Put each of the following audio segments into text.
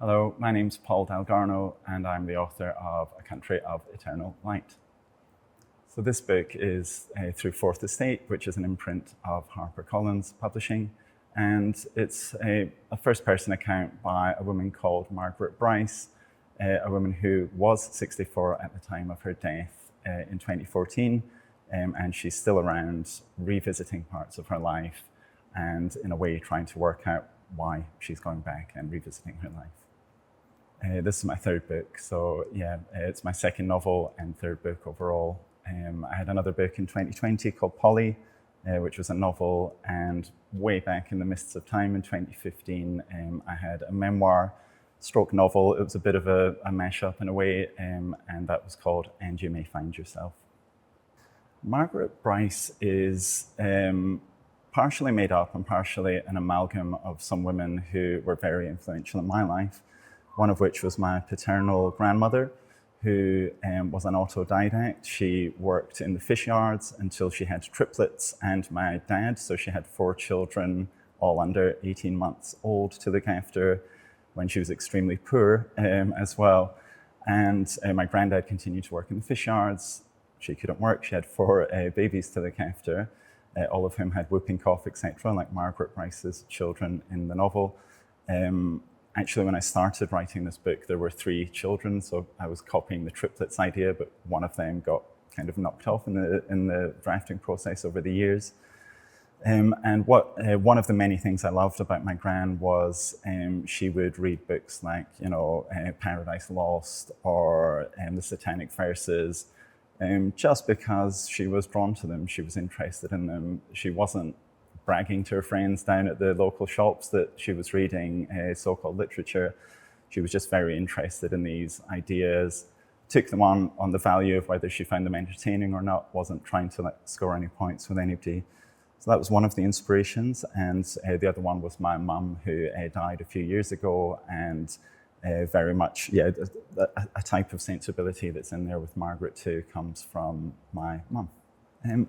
Hello, my name's Paul Dalgarno, and I'm the author of A Country of Eternal Light. So this book is through Fourth Estate, which is an imprint of HarperCollins publishing, and it's a first-person account by a woman called Margaret Bryce, a woman who was 64 at the time of her death in 2014, and she's still around revisiting parts of her life and in a way trying to work out why she's going back and revisiting her life. This is my third book, so it's my second novel and third book overall. I had another book in 2020 called Polly, which was a novel, and way back in the mists of time in 2015, I had a memoir stroke novel. It was a bit of a mashup in a way, and that was called And You May Find Yourself. Margaret Bryce is partially made up and partially an amalgam of some women who were very influential in my life. One of which was my paternal grandmother, who was an autodidact. She worked in the fish yards until she had triplets and my dad, so she had 4 children, all under 18 months old, to look after when she was extremely poor as well. And my granddad continued to work in the fish yards. She couldn't work. She had 4 babies to look after, all of whom had whooping cough, etc., like Margaret Bryce's children in the novel. Actually, when I started writing this book, there were 3 children, so I was copying the triplets idea, but one of them got kind of knocked off in the drafting process over the years. And one of the many things I loved about my gran was she would read books like, Paradise Lost or the Satanic Verses, just because she was drawn to them, she was interested in them. She wasn't bragging to her friends down at the local shops that she was reading so-called literature. She was just very interested in these ideas, took them on the value of whether she found them entertaining or not, wasn't trying to score any points with anybody. So that was one of the inspirations. And the other one was my mum, who died a few years ago, and very much, a type of sensibility that's in there with Margaret too comes from my mum.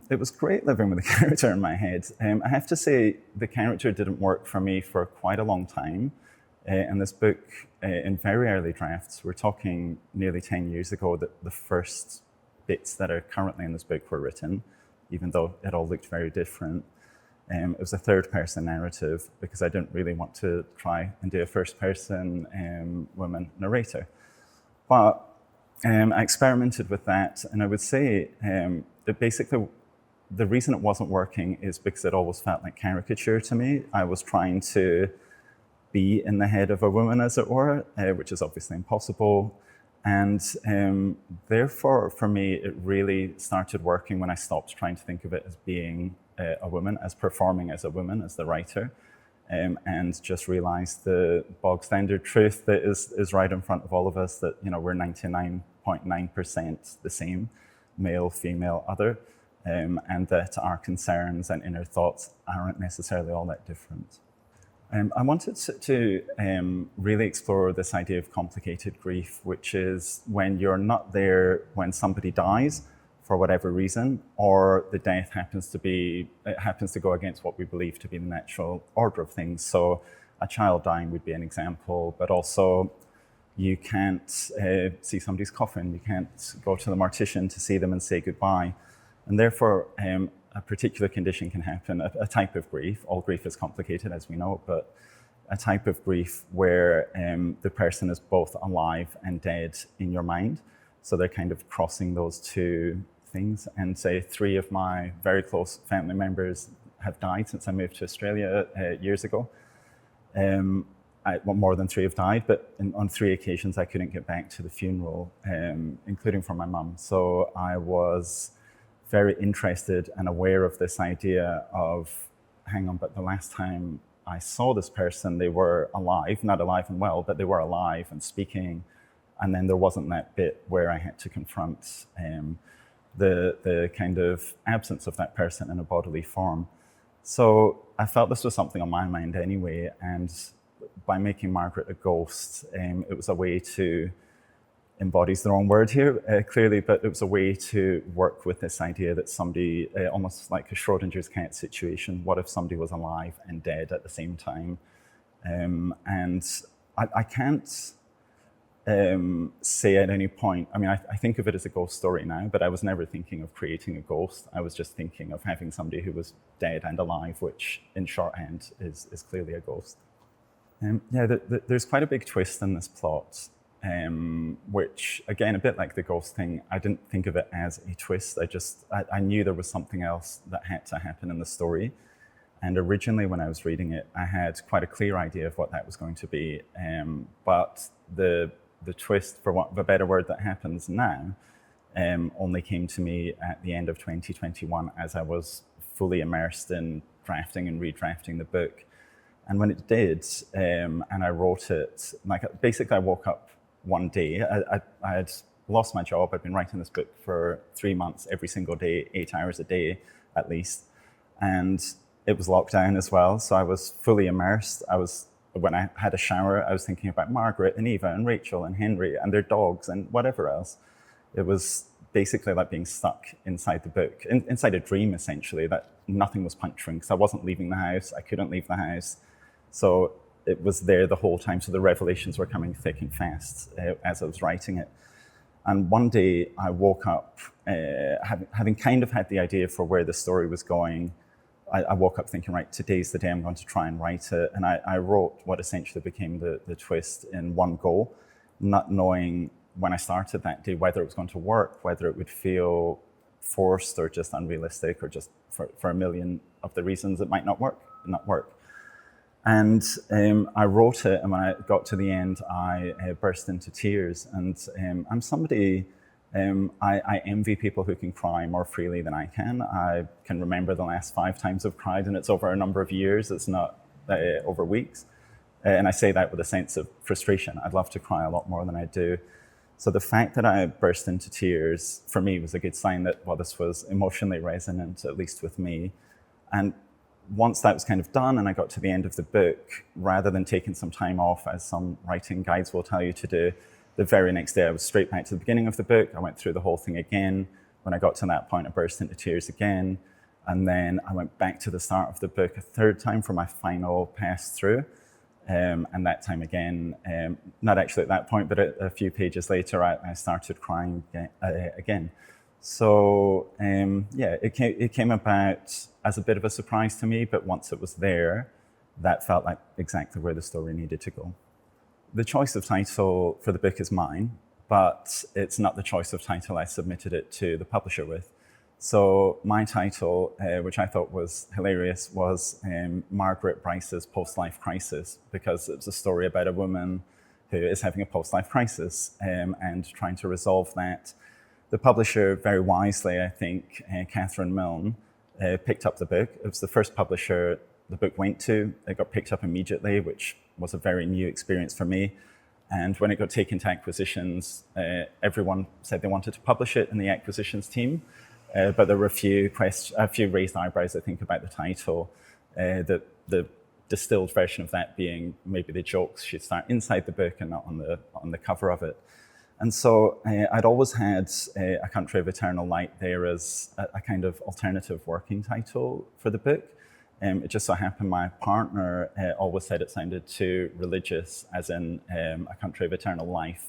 It was great living with a character in my head. I have to say, the character didn't work for me for quite a long time. In this book, in very early drafts, we're talking nearly 10 years ago, that the first bits that are currently in this book were written, even though it all looked very different. It was a third-person narrative because I didn't really want to try and do a first-person woman narrator. But I experimented with that, and I would say that basically the reason it wasn't working is because it always felt like caricature to me. I was trying to be in the head of a woman, as it were, which is obviously impossible. And therefore, for me, it really started working when I stopped trying to think of it as being a woman, as performing as a woman, as the writer, and just realized the bog standard truth that is right in front of all of us, that we're 99.9% the same, male, female, other, and that our concerns and inner thoughts aren't necessarily all that different. I wanted to really explore this idea of complicated grief, which is when you're not there when somebody dies for whatever reason, or the death happens to go against what we believe to be the natural order of things. So a child dying would be an example, but also you can't see somebody's coffin, you can't go to the mortician to see them and say goodbye. And therefore, a particular condition can happen, a type of grief. All grief is complicated, as we know, but a type of grief where the person is both alive and dead in your mind. So they're kind of crossing those two things. And say 3 of my very close family members have died since I moved to Australia years ago. More than 3 have died, but on 3 occasions I couldn't get back to the funeral, including for my mum. So I was very interested and aware of this idea of, hang on, but the last time I saw this person, they were alive, not alive and well, but they were alive and speaking. And then there wasn't that bit where I had to confront the kind of absence of that person in a bodily form. So I felt this was something on my mind anyway, and by making Margaret a ghost, it was a way to, embodies the wrong word here, clearly, but it was a way to work with this idea that somebody, almost like a Schrodinger's cat situation, what if somebody was alive and dead at the same time? And I can't say at any point, I mean, I think of it as a ghost story now, but I was never thinking of creating a ghost. I was just thinking of having somebody who was dead and alive, which in shorthand is clearly a ghost. There's quite a big twist in this plot, which, again, a bit like the ghost thing, I didn't think of it as a twist. I knew there was something else that had to happen in the story. And originally, when I was reading it, I had quite a clear idea of what that was going to be. But the twist, for want of a better word, that happens now only came to me at the end of 2021 as I was fully immersed in drafting and redrafting the book. And when it did, and I wrote it, basically I woke up one day, I had lost my job. I'd been writing this book for 3 months, every single day, 8 hours a day at least. And it was lockdown as well, so I was fully immersed. When I had a shower, I was thinking about Margaret and Eva and Rachel and Henry and their dogs and whatever else. It was basically like being stuck inside the book, inside a dream, essentially, that nothing was puncturing because I wasn't leaving the house. I couldn't leave the house. So it was there the whole time. So the revelations were coming thick and fast as I was writing it. And one day I woke up, having kind of had the idea for where the story was going. I woke up thinking, right, today's the day I'm going to try and write it. And I wrote what essentially became the twist in one go, not knowing when I started that day whether it was going to work, whether it would feel forced or just unrealistic or just for a million of the reasons it might not work. And I wrote it, and when I got to the end, I burst into tears. And I'm somebody... I envy people who can cry more freely than I can. I can remember the last 5 times I've cried, and it's over a number of years. It's not over weeks. And I say that with a sense of frustration. I'd love to cry a lot more than I do. So the fact that I burst into tears, for me, was a good sign that, well, this was emotionally resonant, at least with me. And once that was kind of done and I got to the end of the book, rather than taking some time off, as some writing guides will tell you to do, the very next day, I was straight back to the beginning of the book. I went through the whole thing again. When I got to that point, I burst into tears again. And then I went back to the start of the book a third time for my final pass through. And that time again, not actually at that point, but a few pages later, I started crying again. So it came about as a bit of a surprise to me, but once it was there, that felt like exactly where the story needed to go. The choice of title for the book is mine, but it's not the choice of title I submitted it to the publisher with. So my title, which I thought was hilarious, was Margaret Bryce's Post-Life Crisis, because it's a story about a woman who is having a post-life crisis and trying to resolve that. The publisher, very wisely, I think, Catherine Milne, picked up the book. It was the first publisher the book went to. It got picked up immediately, which was a very new experience for me. And when it got taken to acquisitions, everyone said they wanted to publish it in the acquisitions team. But there were a few raised eyebrows, I think, about the title. The distilled version of that being maybe the jokes should start inside the book and not on the cover of it. And so I'd always had A Country of Eternal Light there as a kind of alternative working title for the book. It just so happened my partner always said it sounded too religious, as in A Country of Eternal Life.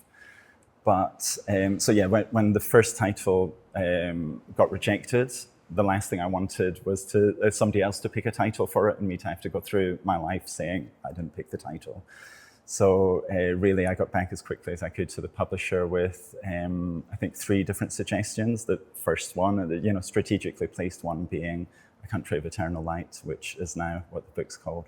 But when the first title got rejected, the last thing I wanted was somebody else to pick a title for it and me to have to go through my life saying I didn't pick the title. So really, I got back as quickly as I could to the publisher with, I think, 3 different suggestions. The first one, the strategically placed one, being A Country of Eternal Light, which is now what the book's called.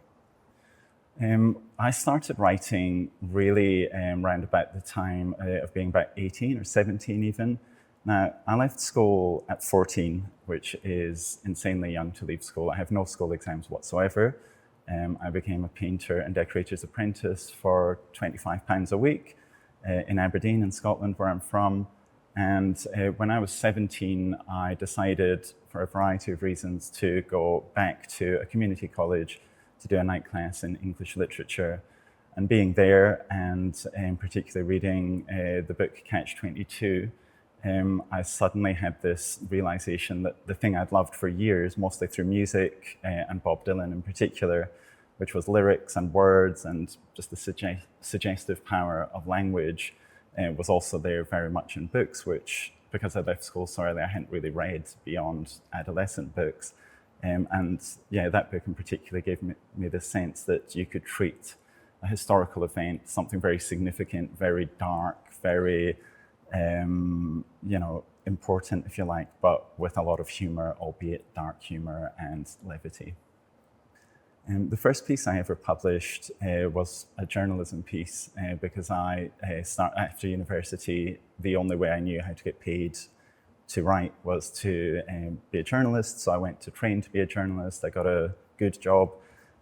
I started writing really around about the time of being about 18 or 17 even. Now, I left school at 14, which is insanely young to leave school. I have no school exams whatsoever. I became a painter and decorator's apprentice for £25 a week in Aberdeen in Scotland, where I'm from. And when I was 17, I decided, for a variety of reasons, to go back to a community college to do a night class in English literature. And being there, and particularly reading the book Catch-22, I suddenly had this realization that the thing I'd loved for years, mostly through music and Bob Dylan in particular, which was lyrics and words and just the suggestive power of language, was also there very much in books, which, because I left school so early, I hadn't really read beyond adolescent books. And yeah, that book in particular gave me the sense that you could treat a historical event, something very significant, very dark, very, important, if you like, but with a lot of humor, albeit dark humor and levity. The first piece I ever published was a journalism piece because after university, the only way I knew how to get paid to write was to be a journalist. So I went to train to be a journalist. I got a good job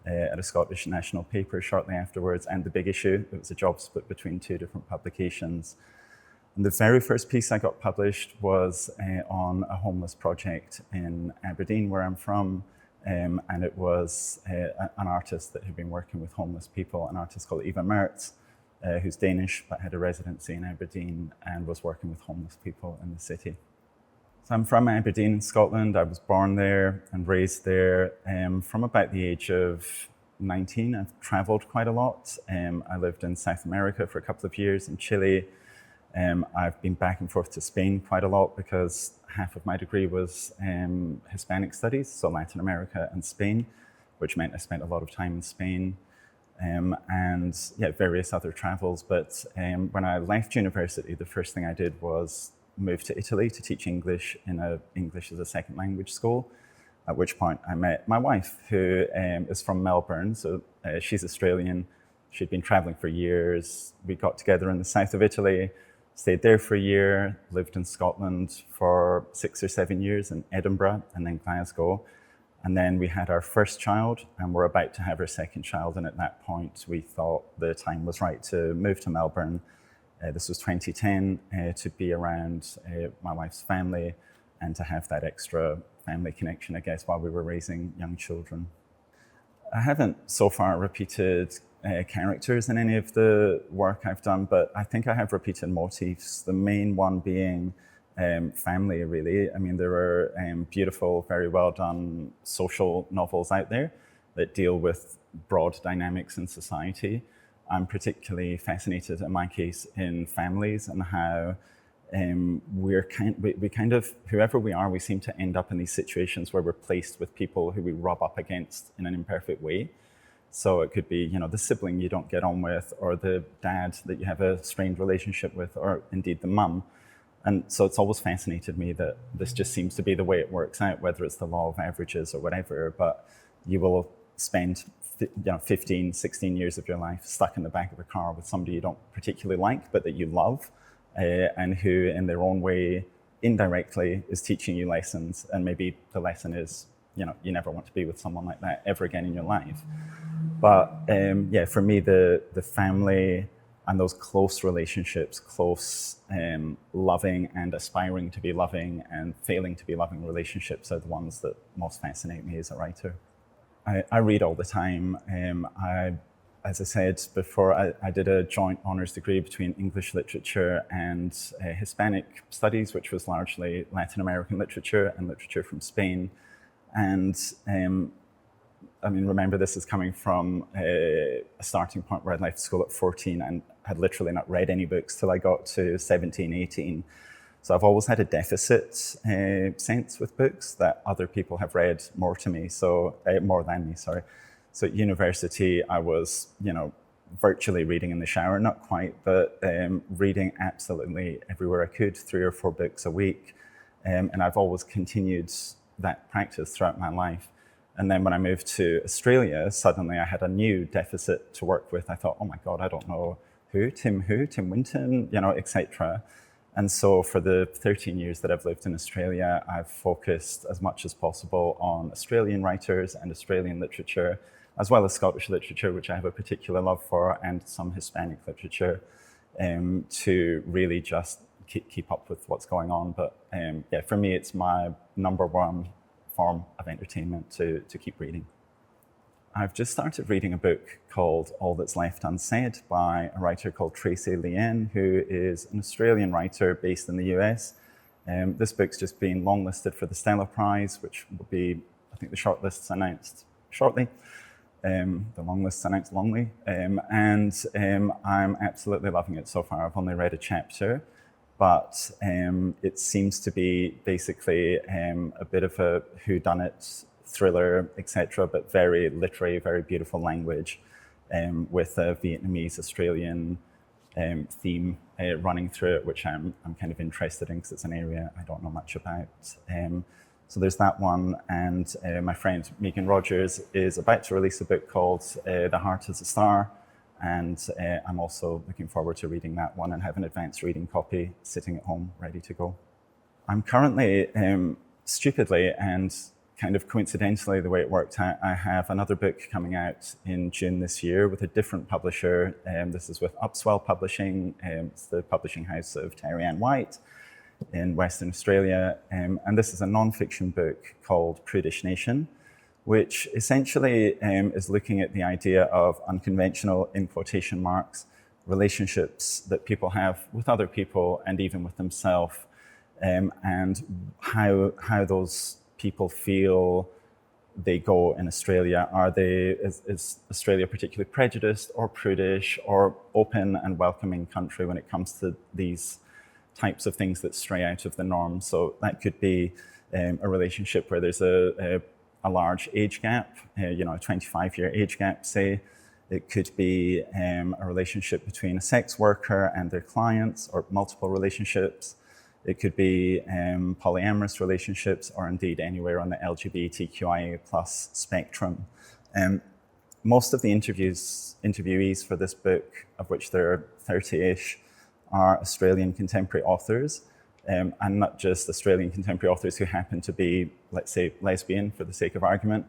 at a Scottish national paper shortly afterwards, and the big issue, it was a job split between two different publications. And the very first piece I got published was on a homeless project in Aberdeen, where I'm from. And it was an artist that had been working with homeless people, an artist called Eva Mertz, who's Danish but had a residency in Aberdeen and was working with homeless people in the city. So I'm from Aberdeen in Scotland. I was born there and raised there. From about the age of 19, I've traveled quite a lot. I lived in South America for a couple of years, in Chile. I've been back and forth to Spain quite a lot because half of my degree was Hispanic studies, so Latin America and Spain, which meant I spent a lot of time in Spain, and various other travels. But when I left university, the first thing I did was move to Italy to teach English in an English as a second language school, at which point I met my wife, who is from Melbourne, so she's Australian. She'd been traveling for years. We got together in the south of Italy, stayed there for a year, lived in Scotland for 6 or 7 years in Edinburgh and then Glasgow. And then we had our first child and we're about to have our second child. And at that point, we thought the time was right to move to Melbourne. This was 2010, to be around my wife's family and to have that extra family connection, I guess, while we were raising young children. I haven't so far repeated characters in any of the work I've done, but I think I have repeated motifs, the main one being family, really. I mean, there are beautiful, very well done social novels out there that deal with broad dynamics in society. I'm particularly fascinated, in my case, in families and how we kind of, whoever we are, we seem to end up in these situations where we're placed with people who we rub up against in an imperfect way. So it could be, the sibling you don't get on with, or the dad that you have a strained relationship with, or indeed the mum. And so it's always fascinated me that this just seems to be the way it works out, whether it's the law of averages or whatever, but you will spend 15, 16 years of your life stuck in the back of a car with somebody you don't particularly like, but that you love, and who in their own way, indirectly, is teaching you lessons. And maybe the lesson is, you never want to be with someone like that ever again in your life. But for me, the family and those close relationships, close loving and aspiring to be loving and failing to be loving relationships are the ones that most fascinate me as a writer. I read all the time. As I said before, I did a joint honours degree between English literature and Hispanic studies, which was largely Latin American literature and literature from Spain. And remember, this is coming from a starting point where I left school at 14 and had literally not read any books till I got to 17, 18. So I've always had a deficit sense with books, that other people have read more than me. So at university, I was, virtually reading in the shower, not quite, but reading absolutely everywhere I could, 3 or 4 books a week. And I've always continued that practice throughout my life. And then when I moved to Australia, suddenly I had a new deficit to work with. I thought, oh my God, I don't know Tim Winton, etc. And so for the 13 years that I've lived in Australia, I've focused as much as possible on Australian writers and Australian literature, as well as Scottish literature, which I have a particular love for, and some Hispanic literature, to really just keep up with what's going on. But for me, it's my number one form of entertainment to keep reading. I've just started reading a book called All That's Left Unsaid by a writer called Tracy Lien, who is an Australian writer based in the US. This book's just been longlisted for the Stella Prize, which will be, I think the shortlist's announced shortly. the long list announced longly, and I'm absolutely loving it so far. I've only read a chapter, but it seems to be basically a bit of a whodunit thriller, etc., but very literary, very beautiful language, with a Vietnamese-Australian theme running through it, which I'm kind of interested in because it's an area I don't know much about. So there's that one, and my friend Megan Rogers is about to release a book called The Heart is a Star, and I'm also looking forward to reading that one and have an advanced reading copy sitting at home ready to go. I'm currently, stupidly and kind of coincidentally the way it worked out, I have another book coming out in June this year with a different publisher. This is with Upswell Publishing. It's the publishing house of Terry Ann White in Western Australia. And this is a non-fiction book called Prudish Nation, which essentially is looking at the idea of unconventional, in quotation marks, relationships that people have with other people and even with themselves, and how those people feel they go in Australia. Is Australia particularly prejudiced or prudish or open and welcoming country when it comes to these types of things that stray out of the norm? So that could be a relationship where there's a large age gap, a 25-year age gap, say. It could be a relationship between a sex worker and their clients, or multiple relationships. It could be polyamorous relationships, or indeed anywhere on the LGBTQIA+ spectrum. Most of the interviewees for this book, of which there are 30-ish, are Australian contemporary authors, and not just Australian contemporary authors who happen to be, let's say, lesbian for the sake of argument,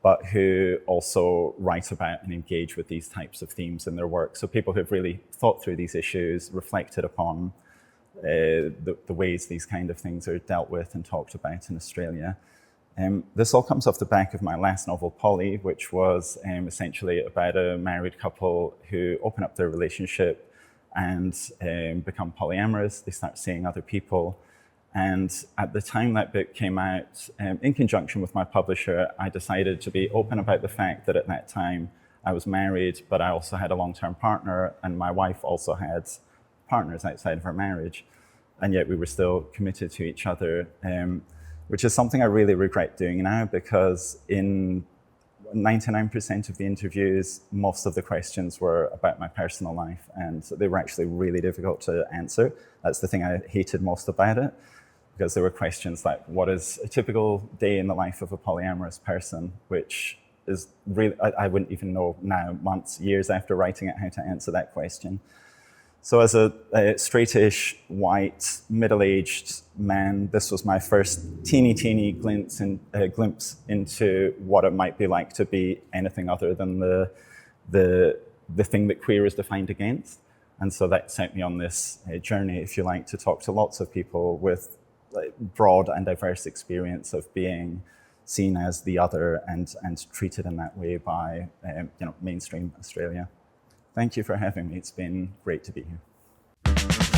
but who also write about and engage with these types of themes in their work. So people who've really thought through these issues, reflected upon the ways these kind of things are dealt with and talked about in Australia. This all comes off the back of my last novel, Polly, which was essentially about a married couple who open up their relationship and become polyamorous. They start seeing other people. And at the time that book came out, in conjunction with my publisher, I decided to be open about the fact that at that time I was married, but I also had a long-term partner, and my wife also had partners outside of our marriage. And yet we were still committed to each other, which is something I really regret doing now, because in 99% of the interviews, most of the questions were about my personal life, and they were actually really difficult to answer. That's the thing I hated most about it, because there were questions like, what is a typical day in the life of a polyamorous person, which is really, I wouldn't even know now, months, years after writing it, how to answer that question. So as a straightish, white, middle-aged man, this was my first teeny glimpse into what it might be like to be anything other than the thing that queer is defined against. And so that sent me on this journey, if you like, to talk to lots of people with broad and diverse experience of being seen as the other and treated in that way by mainstream Australia. Thank you for having me. It's been great to be here.